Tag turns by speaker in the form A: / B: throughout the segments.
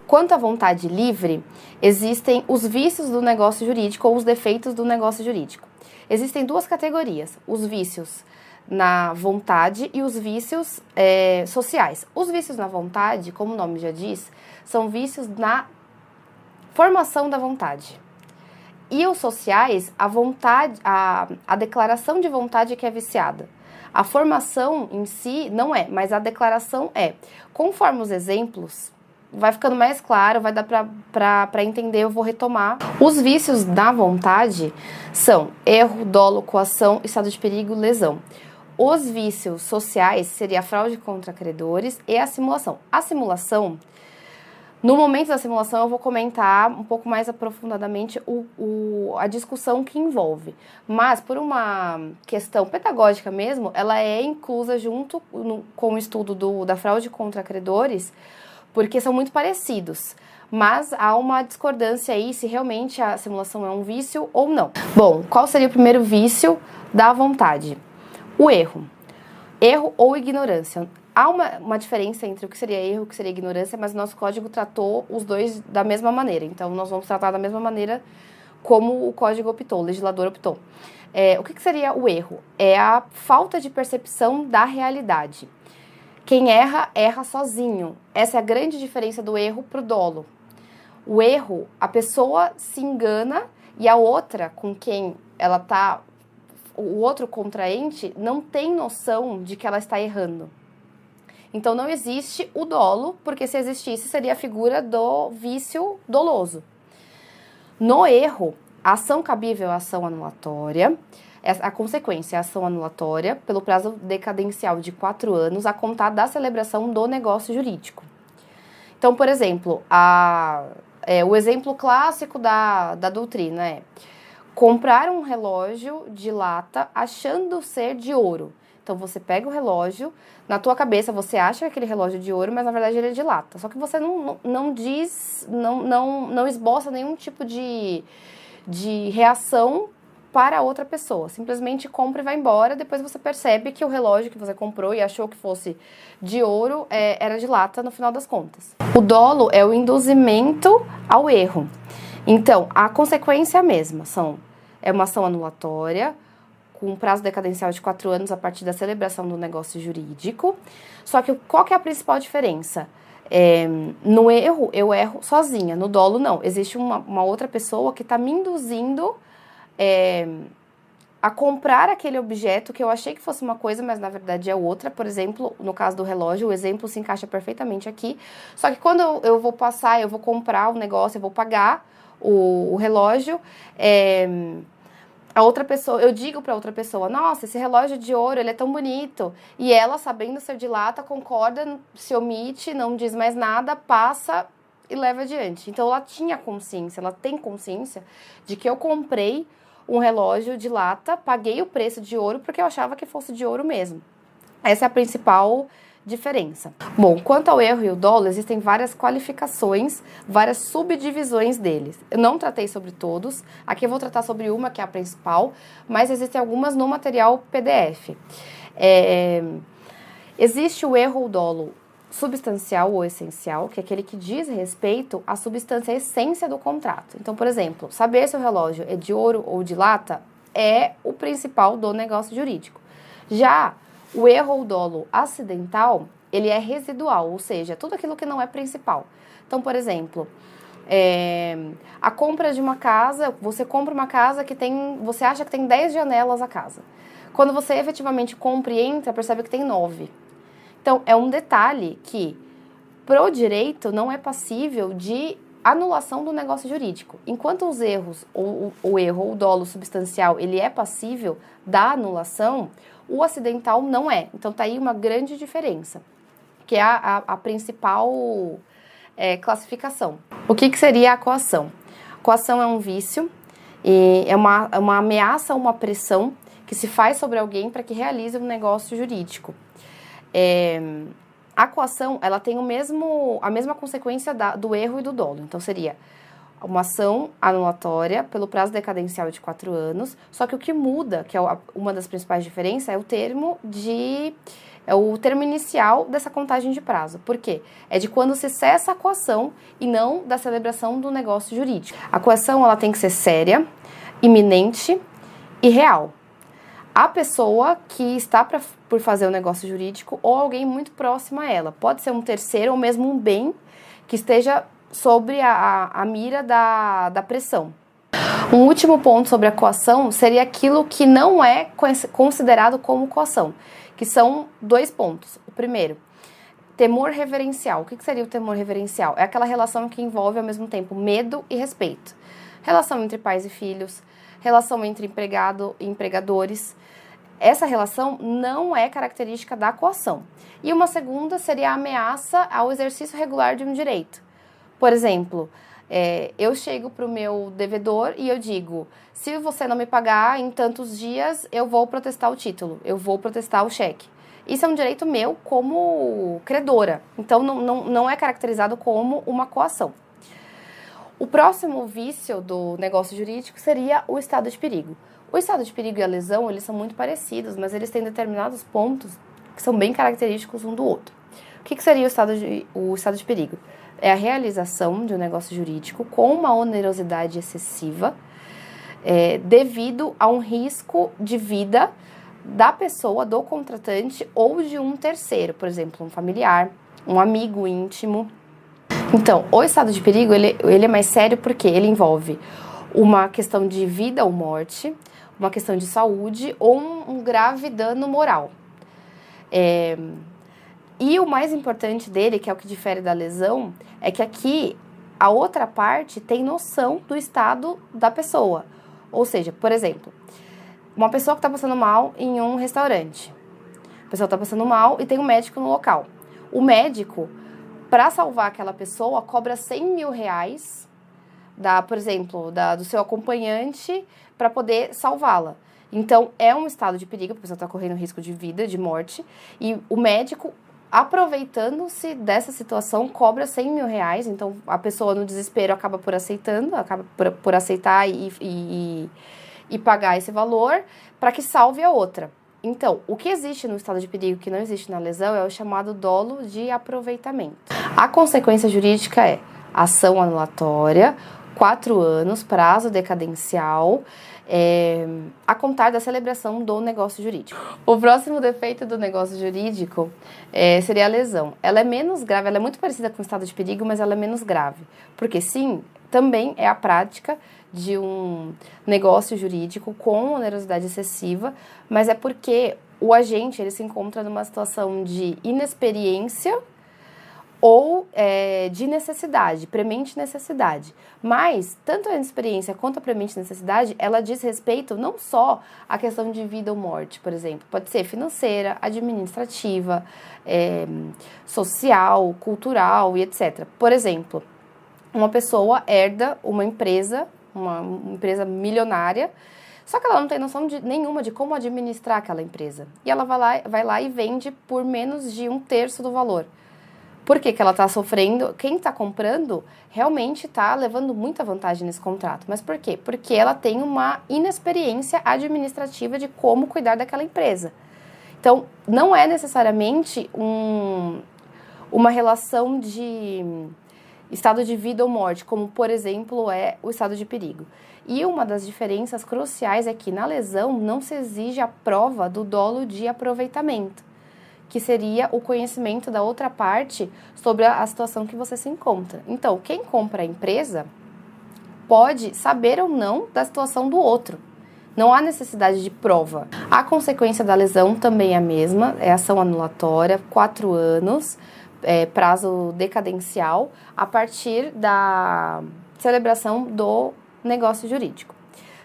A: Quanto à vontade livre, existem os vícios do negócio jurídico ou os defeitos do negócio jurídico. Existem duas categorias, os vícios na vontade e os vícios sociais. Os vícios na vontade, como o nome já diz, são vícios na formação da vontade. E os sociais, a vontade, a declaração de vontade que é viciada. A formação em si não é, mas a declaração é. Conforme os exemplos, vai ficando mais claro, vai dar para entender, eu vou retomar. Os vícios da vontade são erro, dolo, coação, estado de perigo, lesão. Os vícios sociais seria a fraude contra credores e a simulação. A simulação, no momento da simulação, eu vou comentar um pouco mais aprofundadamente a discussão que envolve. Mas, por uma questão pedagógica mesmo, ela é inclusa junto com o estudo da fraude contra credores, porque são muito parecidos. Mas há uma discordância aí se realmente a simulação é um vício ou não. Bom, qual seria o primeiro vício da vontade? O erro. Erro ou ignorância. Há uma diferença entre o que seria erro e o que seria ignorância, mas o nosso código tratou os dois da mesma maneira. Então, nós vamos tratar da mesma maneira como o código optou, o legislador optou. O que seria o erro? É a falta de percepção da realidade. Quem erra, erra sozinho. Essa é a grande diferença do erro para o dolo. O erro, a pessoa se engana e a outra com quem ela está, o outro contraente, não tem noção de que ela está errando. Então, não existe o dolo, porque se existisse, seria a figura do vício doloso. No erro, a ação cabível é a ação anulatória. A consequência é a ação anulatória pelo prazo decadencial de 4 anos a contar da celebração do negócio jurídico. Então, por exemplo, o exemplo clássico da doutrina é comprar um relógio de lata achando ser de ouro. Então, você pega o relógio, na tua cabeça você acha que aquele relógio é de ouro, mas na verdade ele é de lata. Só que você não esboça nenhum tipo de reação para outra pessoa. Simplesmente compra e vai embora, depois você percebe que o relógio que você comprou e achou que fosse de ouro era de lata no final das contas. O dolo é o induzimento ao erro. Então, a consequência é a mesma, é uma ação anulatória, com um prazo decadencial de 4 anos a partir da celebração do negócio jurídico. Só que qual que é a principal diferença? No erro, eu erro sozinha, no dolo não. Existe uma outra pessoa que está me induzindo a comprar aquele objeto que eu achei que fosse uma coisa, mas na verdade é outra. Por exemplo, no caso do relógio, o exemplo se encaixa perfeitamente aqui. Só que quando eu vou passar, eu vou comprar o negócio, eu vou pagar o relógio, a outra pessoa, eu digo para outra pessoa, nossa, esse relógio de ouro, ele é tão bonito. E ela, sabendo ser de lata, concorda, se omite, não diz mais nada, passa e leva adiante. Então, ela tinha consciência, ela tem consciência de que eu comprei um relógio de lata, paguei o preço de ouro porque eu achava que fosse de ouro mesmo. Essa é a principal diferença. Bom, quanto ao erro e o dolo, existem várias qualificações, várias subdivisões deles. Eu não tratei sobre todos, aqui eu vou tratar sobre uma, que é a principal, mas existem algumas no material PDF. Existe o erro ou dolo substancial ou essencial, que é aquele que diz respeito à substância, à essência do contrato. Então, por exemplo, saber se o relógio é de ouro ou de lata é o principal do negócio jurídico. Já o erro ou dolo acidental, ele é residual, ou seja, tudo aquilo que não é principal. Então, por exemplo, a compra de uma casa, você compra uma casa que você acha que tem 10 janelas a casa. Quando você efetivamente compra e entra, percebe que tem 9. Então, é um detalhe que, pro direito, não é passível de anulação do negócio jurídico. Enquanto os erros, ou o erro ou o dolo substancial, ele é passível da anulação, o acidental não é. Então, tá aí uma grande diferença, que é a principal classificação. O que seria a coação? A coação é um vício, é uma ameaça, uma pressão que se faz sobre alguém para que realize um negócio jurídico. A coação, ela tem a mesma consequência do erro e do dolo. Então, seria uma ação anulatória pelo prazo decadencial de 4 anos, só que o que muda, que é uma das principais diferenças, é o termo de É o termo inicial dessa contagem de prazo. Por quê? É de quando se cessa a coação e não da celebração do negócio jurídico. A coação ela tem que ser séria, iminente e real. A pessoa que está por fazer o negócio jurídico ou alguém muito próximo a ela. Pode ser um terceiro ou mesmo um bem que esteja sobre a mira da pressão. Um último ponto sobre a coação seria aquilo que não é considerado como coação, que são 2 pontos. O primeiro, temor reverencial. O que seria o temor reverencial? É aquela relação que envolve ao mesmo tempo medo e respeito. Relação entre pais e filhos, relação entre empregado e empregadores. Essa relação não é característica da coação. E uma segunda seria a ameaça ao exercício regular de um direito. Por exemplo, eu chego para o meu devedor e eu digo, se você não me pagar em tantos dias, eu vou protestar o título, eu vou protestar o cheque. Isso é um direito meu como credora, então não é caracterizado como uma coação. O próximo vício do negócio jurídico seria o estado de perigo. O estado de perigo e a lesão, eles são muito parecidos, mas eles têm determinados pontos que são bem característicos um do outro. O que seria o estado de perigo? É a realização de um negócio jurídico com uma onerosidade excessiva devido a um risco de vida da pessoa, do contratante ou de um terceiro, por exemplo, um familiar, um amigo íntimo. Então, o estado de perigo, ele é mais sério porque ele envolve uma questão de vida ou morte, uma questão de saúde ou um grave dano moral. E o mais importante dele, que é o que difere da lesão, é que aqui a outra parte tem noção do estado da pessoa. Ou seja, por exemplo, uma pessoa que está passando mal em um restaurante. A pessoa está passando mal e tem um médico no local. O médico, para salvar aquela pessoa, cobra 100 mil reais, por exemplo, do seu acompanhante para poder salvá-la. Então, é um estado de perigo, a pessoa está correndo risco de vida, de morte, e o médico, aproveitando-se dessa situação, cobra 100 mil reais, então a pessoa no desespero acaba por aceitar e pagar esse valor para que salve a outra. Então, o que existe no estado de perigo que não existe na lesão é o chamado dolo de aproveitamento. A consequência jurídica é ação anulatória, 4 anos, prazo decadencial, a contar da celebração do negócio jurídico. O próximo defeito do negócio jurídico seria a lesão. Ela é menos grave, ela é muito parecida com o estado de perigo, mas ela é menos grave. Porque sim, também é a prática de um negócio jurídico com onerosidade excessiva, mas é porque o agente ele se encontra numa situação de inexperiência ou de necessidade, premente necessidade. Mas, tanto a inexperiência quanto a premente necessidade, ela diz respeito não só à questão de vida ou morte, por exemplo. Pode ser financeira, administrativa, social, cultural e etc. Por exemplo, uma pessoa herda uma empresa milionária, só que ela não tem noção nenhuma de como administrar aquela empresa. E ela vai lá e vende por menos de 1/3 do valor. Por que ela está sofrendo? Quem está comprando realmente está levando muita vantagem nesse contrato. Mas por quê? Porque ela tem uma inexperiência administrativa de como cuidar daquela empresa. Então, não é necessariamente uma relação de estado de vida ou morte, como, por exemplo, é o estado de perigo. E uma das diferenças cruciais é que na lesão não se exige a prova do dolo de aproveitamento, que seria o conhecimento da outra parte sobre a situação que você se encontra. Então, quem compra a empresa pode saber ou não da situação do outro. Não há necessidade de prova. A consequência da lesão também é a mesma, é ação anulatória, 4 anos, prazo decadencial, a partir da celebração do negócio jurídico.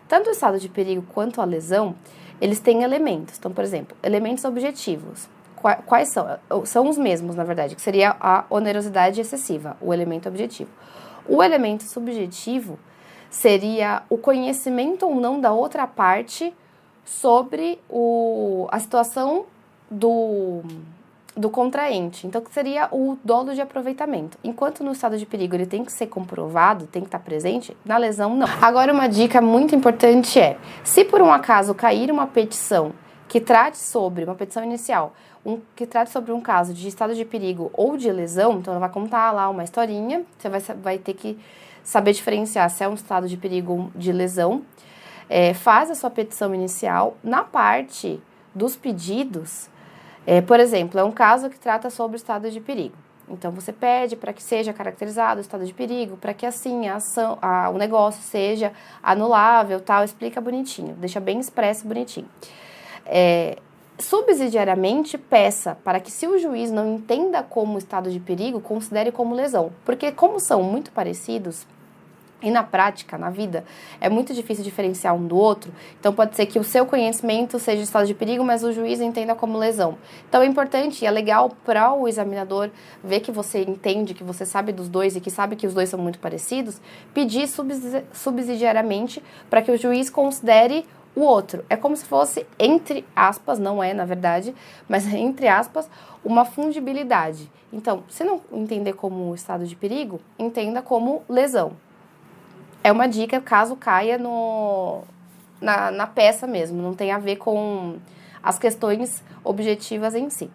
A: Tanto o estado de perigo quanto a lesão, eles têm elementos. Então, por exemplo, elementos objetivos. Quais são? São os mesmos, na verdade, que seria a onerosidade excessiva, o elemento objetivo. O elemento subjetivo seria o conhecimento ou não da outra parte sobre a situação do contraente. Então, que seria o dolo de aproveitamento. Enquanto no estado de perigo ele tem que ser comprovado, tem que estar presente, na lesão não. Agora, uma dica muito importante se por um acaso cair uma petição que trate sobre, uma petição inicial, que trate sobre um caso de estado de perigo ou de lesão, então ela vai contar lá uma historinha, você vai ter que saber diferenciar se é um estado de perigo ou de lesão. Faz a sua petição inicial. Na parte dos pedidos, por exemplo, é um caso que trata sobre o estado de perigo. Então, você pede para que seja caracterizado o estado de perigo, para que assim o negócio seja anulável, tal, explica bonitinho, deixa bem expresso, bonitinho. Subsidiariamente, peça para que, se o juiz não entenda como estado de perigo, considere como lesão. Porque como são muito parecidos, e na prática, na vida, é muito difícil diferenciar um do outro. Então, pode ser que o seu conhecimento seja estado de perigo, mas o juiz entenda como lesão. Então, é importante e é legal para o examinador ver que você entende, que você sabe dos dois e que sabe que os dois são muito parecidos, pedir subsidiariamente para que o juiz considere o outro. É como se fosse, entre aspas, não é, na verdade, mas entre aspas, uma fungibilidade. Então, se não entender como estado de perigo, entenda como lesão. É uma dica caso caia na peça mesmo, não tem a ver com as questões objetivas em si.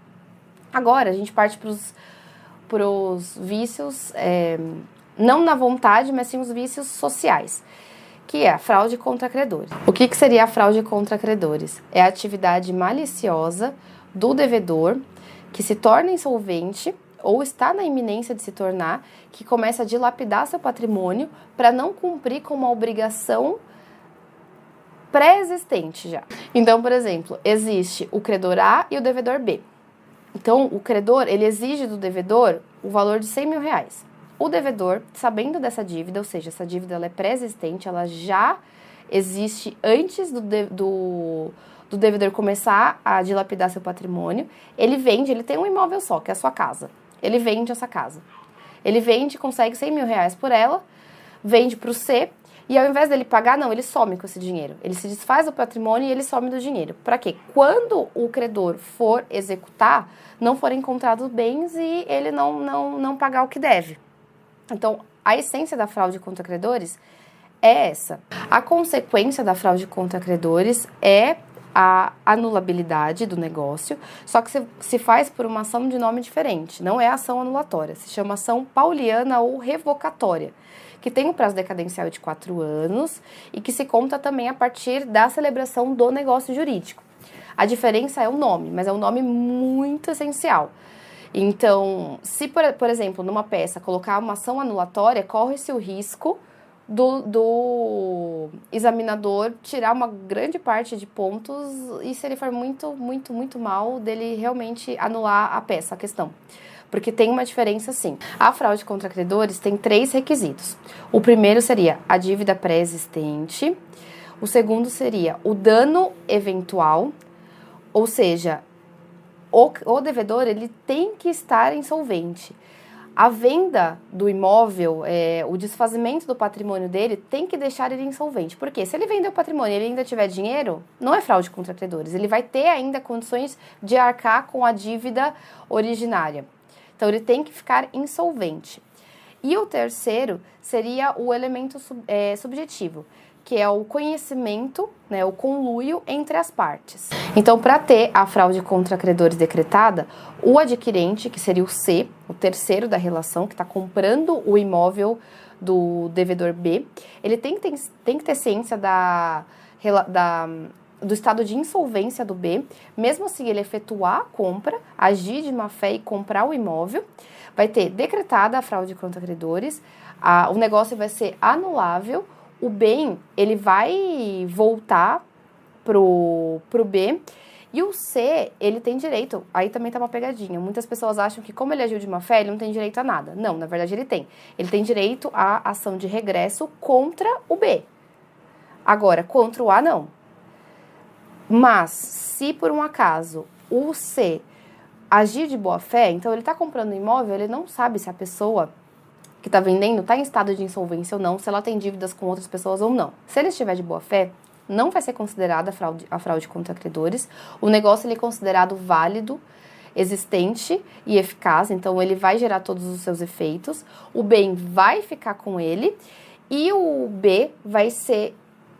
A: Agora, a gente parte para os vícios, não na vontade, mas sim os vícios sociais, que é a fraude contra credores. O que seria a fraude contra credores? É a atividade maliciosa do devedor que se torna insolvente ou está na iminência de se tornar, que começa a dilapidar seu patrimônio para não cumprir com uma obrigação pré-existente já. Então, por exemplo, existe o credor A e o devedor B. Então, o credor, ele exige do devedor o valor de 100 mil reais. O devedor, sabendo dessa dívida, ou seja, essa dívida ela é pré-existente, ela já existe antes do devedor começar a dilapidar seu patrimônio, ele tem um imóvel só, que é a sua casa. Ele vende essa casa. Ele vende, consegue 100 mil reais por ela, vende para o C, e ao invés dele pagar, não, ele some com esse dinheiro. Ele se desfaz do patrimônio e ele some do dinheiro. Para quê? Quando o credor for executar, não forem encontrados bens e ele não pagar o que deve. Então, a essência da fraude contra credores é essa. A consequência da fraude contra credores é a anulabilidade do negócio, só que se faz por uma ação de nome diferente. Não é ação anulatória, se chama ação pauliana ou revocatória, que tem um prazo decadencial de 4 anos e que se conta também a partir da celebração do negócio jurídico. A diferença é o nome, mas é um nome muito essencial. Então, se, por exemplo, numa peça colocar uma ação anulatória, corre-se o risco do examinador tirar uma grande parte de pontos e, se ele for muito mal, dele realmente anular a peça, a questão. Porque tem uma diferença, sim. A fraude contra credores tem 3 requisitos. O primeiro seria a dívida pré-existente. O segundo seria o dano eventual, ou seja, o devedor ele tem que estar insolvente. A venda do imóvel, o desfazimento do patrimônio dele tem que deixar ele insolvente. Por quê? Se ele vender o patrimônio e ele ainda tiver dinheiro, não é fraude contra credores. Ele vai ter ainda condições de arcar com a dívida originária. Então, ele tem que ficar insolvente. E o terceiro seria o elemento subjetivo, que é o conhecimento, né, o conluio entre as partes. Então, para ter a fraude contra credores decretada, o adquirente, que seria o C, o terceiro da relação, que está comprando o imóvel do devedor B, ele tem que ter ciência do estado de insolvência do B, mesmo assim ele efetuar a compra, agir de má fé e comprar o imóvel, vai ter decretada a fraude contra credores, o negócio vai ser anulável, o bem, ele vai voltar pro B, e o C, ele tem direito, aí também tá uma pegadinha, muitas pessoas acham que como ele agiu de má fé, ele não tem direito a nada. Não, na verdade ele tem direito à ação de regresso contra o B. Agora, contra o A, não. Mas, se por um acaso o C agir de boa fé, então ele tá comprando um imóvel, ele não sabe se a pessoa que está vendendo está em estado de insolvência ou não, se ela tem dívidas com outras pessoas ou não. Se ele estiver de boa fé, não vai ser considerada a fraude contra credores. O negócio ele é considerado válido, existente e eficaz, então ele vai gerar todos os seus efeitos. O bem vai ficar com ele e o B vai ser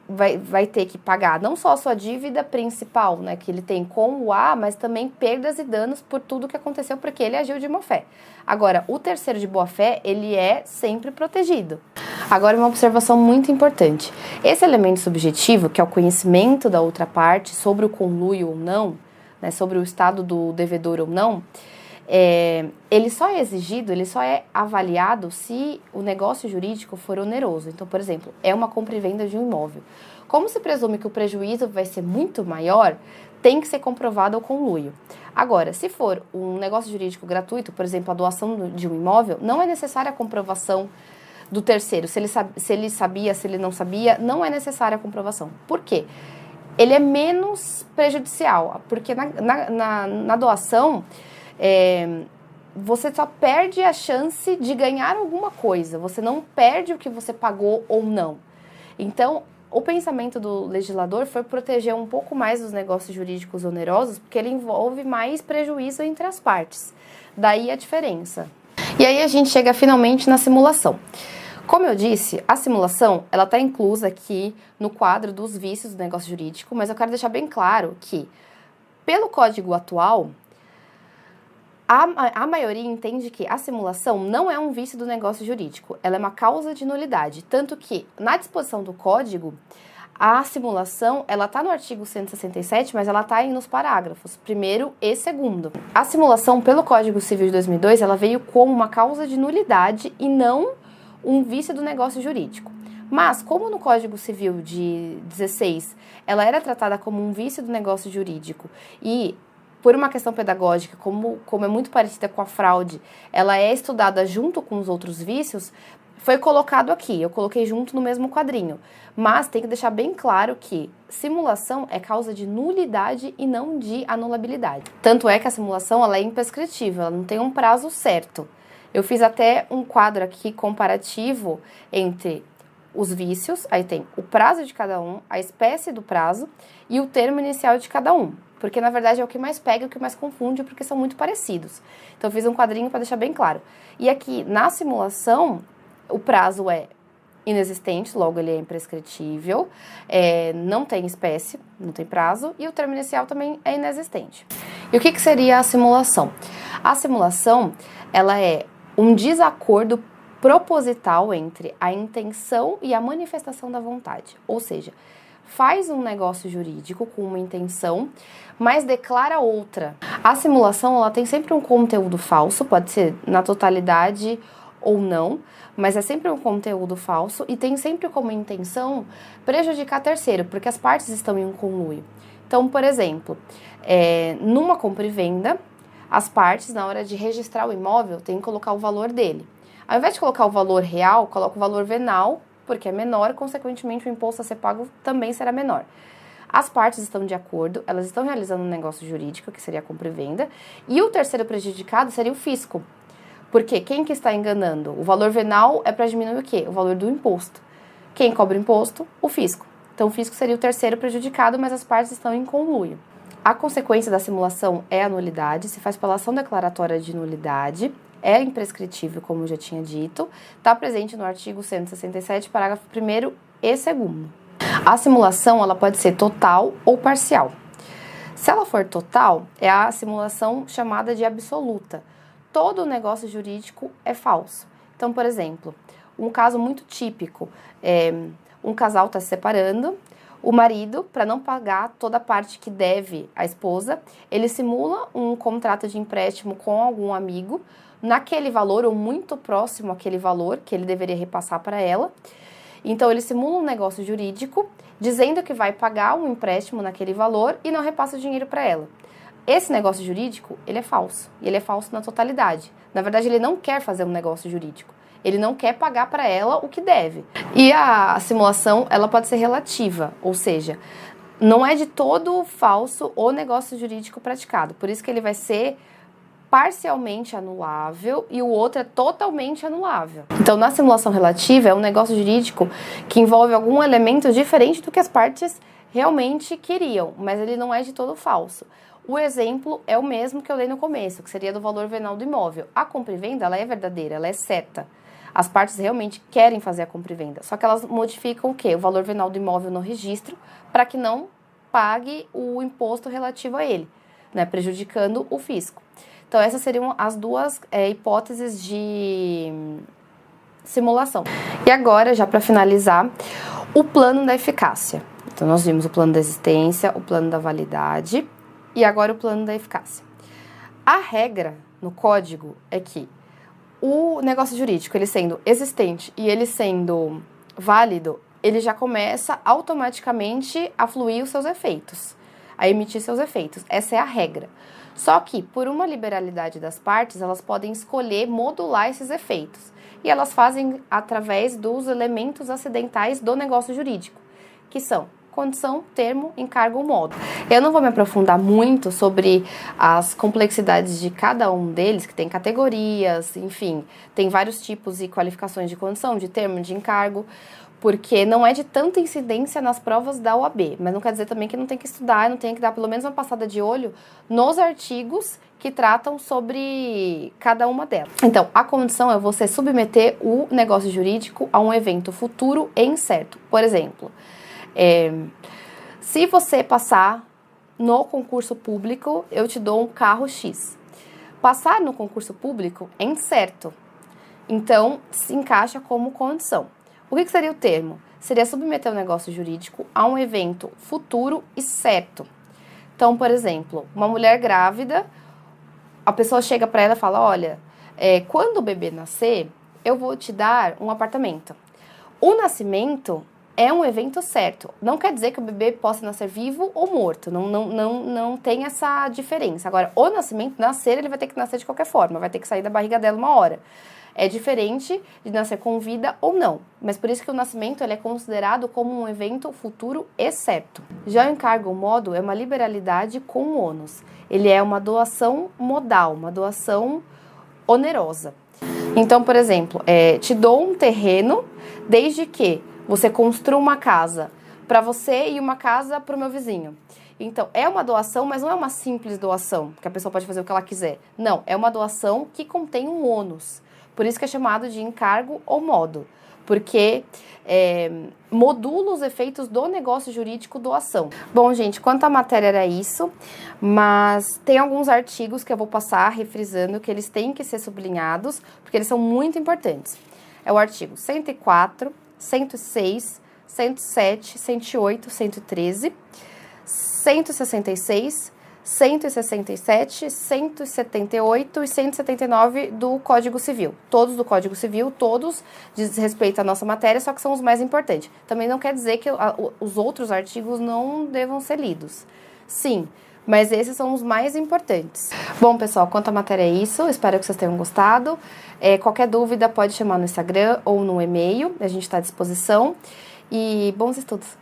A: vai ter que pagar não só a sua dívida principal, né, que ele tem com o A, mas também perdas e danos por tudo que aconteceu, porque ele agiu de má fé. Agora, o terceiro de boa fé, ele é sempre protegido. Agora, uma observação muito importante. Esse elemento subjetivo, que é o conhecimento da outra parte sobre o conluio ou não, né, sobre o estado do devedor ou não, ele só é exigido, ele só é avaliado se o negócio jurídico for oneroso. Então, por exemplo, é uma compra e venda de um imóvel. Como se presume que o prejuízo vai ser muito maior, tem que ser comprovado o conluio. Agora, se for um negócio jurídico gratuito, por exemplo, a doação de um imóvel, não é necessária a comprovação do terceiro. Se ele sabia, se ele não sabia, não é necessária a comprovação. Por quê? Ele é menos prejudicial, porque na doação, você só perde a chance de ganhar alguma coisa, você não perde o que você pagou ou não. Então, o pensamento do legislador foi proteger um pouco mais os negócios jurídicos onerosos, porque ele envolve mais prejuízo entre as partes. Daí a diferença. E aí a gente chega finalmente na simulação. Como eu disse, a simulação ela está inclusa aqui no quadro dos vícios do negócio jurídico, mas eu quero deixar bem claro que, pelo código atual, a maioria entende que a simulação não é um vício do negócio jurídico, ela é uma causa de nulidade, tanto que na disposição do código, a simulação, ela está no artigo 167, mas ela está aí nos parágrafos 1º e 2º. A simulação, pelo Código Civil de 2002, ela veio como uma causa de nulidade e não um vício do negócio jurídico. Mas, como no Código Civil de 16, ela era tratada como um vício do negócio jurídico e, por uma questão pedagógica, como é muito parecida com a fraude, ela é estudada junto com os outros vícios, foi colocado aqui, eu coloquei junto no mesmo quadrinho. Mas tem que deixar bem claro que simulação é causa de nulidade e não de anulabilidade. Tanto é que a simulação ela é imprescritível, ela não tem um prazo certo. Eu fiz até um quadro aqui comparativo entre os vícios, aí tem o prazo de cada um, a espécie do prazo e o termo inicial de cada um. Porque, na verdade, é o que mais pega e o que mais confunde, porque são muito parecidos. Então, eu fiz um quadrinho para deixar bem claro. E aqui, na simulação, o prazo é inexistente, logo ele é imprescritível, não tem espécie, não tem prazo, e o termo inicial também é inexistente. E o que seria a simulação? A simulação, ela é um desacordo proposital entre a intenção e a manifestação da vontade. Ou seja, faz um negócio jurídico com uma intenção, mas declara outra. A simulação, ela tem sempre um conteúdo falso, pode ser na totalidade ou não, mas é sempre um conteúdo falso e tem sempre como intenção prejudicar terceiro, porque as partes estão em um conluio. Então, por exemplo, numa compra e venda, as partes, na hora de registrar o imóvel, têm que colocar o valor dele. Ao invés de colocar o valor real, coloca o valor venal, porque é menor, consequentemente o imposto a ser pago também será menor. As partes estão de acordo, elas estão realizando um negócio jurídico, que seria a compra e venda, e o terceiro prejudicado seria o fisco. Porque quem que está enganando? O valor venal é para diminuir o quê? O valor do imposto. Quem cobra o imposto? O fisco. Então o fisco seria o terceiro prejudicado, mas as partes estão em conluio. A consequência da simulação é a nulidade, se faz pela ação declaratória de nulidade, é imprescritível, como eu já tinha dito, está presente no artigo 167, parágrafo 1º e 2º. A simulação ela pode ser total ou parcial. Se ela for total, é a simulação chamada de absoluta. Todo negócio jurídico é falso. Então, por exemplo, um caso muito típico, um casal está se separando, o marido, para não pagar toda a parte que deve à esposa, ele simula um contrato de empréstimo com algum amigo, naquele valor ou muito próximo àquele valor que ele deveria repassar para ela. Então, ele simula um negócio jurídico, dizendo que vai pagar um empréstimo naquele valor e não repassa o dinheiro para ela. Esse negócio jurídico, ele é falso. E ele é falso na totalidade. Na verdade, ele não quer fazer um negócio jurídico. Ele não quer pagar para ela o que deve. E a simulação, ela pode ser relativa, ou seja, não é de todo falso o negócio jurídico praticado. Por isso que ele vai ser parcialmente anulável e o outro é totalmente anulável. Então, na simulação relativa, é um negócio jurídico que envolve algum elemento diferente do que as partes realmente queriam, mas ele não é de todo falso. O exemplo é o mesmo que eu dei no começo, que seria do valor venal do imóvel. A compra e venda, ela é verdadeira, ela é certa. As partes realmente querem fazer a compra e venda, só que elas modificam o quê? O valor venal do imóvel no registro para que não pague o imposto relativo a ele, né, prejudicando o fisco. Então, essas seriam as duas hipóteses de simulação. E agora, já para finalizar, o plano da eficácia. Então, nós vimos o plano da existência, o plano da validade e agora o plano da eficácia. A regra no código é que o negócio jurídico, ele sendo existente e ele sendo válido, ele já começa automaticamente a fluir os seus efeitos, a emitir seus efeitos. Essa é a regra. Só que, por uma liberalidade das partes, elas podem escolher modular esses efeitos. E elas fazem através dos elementos acidentais do negócio jurídico, que são condição, termo, encargo ou modo. Eu não vou me aprofundar muito sobre as complexidades de cada um deles, que tem categorias, enfim, tem vários tipos e qualificações de condição, de termo, de encargo, porque não é de tanta incidência nas provas da OAB, mas não quer dizer também que não tem que estudar, não tem que dar pelo menos uma passada de olho nos artigos que tratam sobre cada uma delas. Então, a condição é você submeter o negócio jurídico a um evento futuro e incerto. Por exemplo, se você passar no concurso público, eu te dou um carro X. Passar no concurso público é incerto, então se encaixa como condição. O que seria o termo? Seria submeter o negócio jurídico a um evento futuro e certo. Então, por exemplo, uma mulher grávida, a pessoa chega para ela e fala, olha, quando o bebê nascer, eu vou te dar um apartamento. O nascimento é um evento certo. Não quer dizer que o bebê possa nascer vivo ou morto. Não tem essa diferença. Agora, o nascimento, nascer, ele vai ter que nascer de qualquer forma. Vai ter que sair da barriga dela uma hora. É diferente de nascer com vida ou não. Mas por isso que o nascimento ele é considerado como um evento futuro e certo. Já o encargo modo é uma liberalidade com ônus. Ele é uma doação modal, uma doação onerosa. Então, por exemplo, te dou um terreno desde que você construa uma casa para você e uma casa para o meu vizinho. Então, é uma doação, mas não é uma simples doação, que a pessoa pode fazer o que ela quiser. Não, é uma doação que contém um ônus. Por isso que é chamado de encargo ou modo, porque modula os efeitos do negócio jurídico doação. Bom, gente, quanto à matéria era isso, mas tem alguns artigos que eu vou passar refrisando que eles têm que ser sublinhados, porque eles são muito importantes. É o artigo 104, 106, 107, 108, 113, 166, 167, 178 e 179 do Código Civil. Todos do Código Civil, todos diz respeito à nossa matéria, só que são os mais importantes. Também não quer dizer que os outros artigos não devam ser lidos. Sim, mas esses são os mais importantes. Bom, pessoal, quanto à matéria é isso. Espero que vocês tenham gostado. Qualquer dúvida pode chamar no Instagram ou no e-mail. A gente está à disposição. E bons estudos!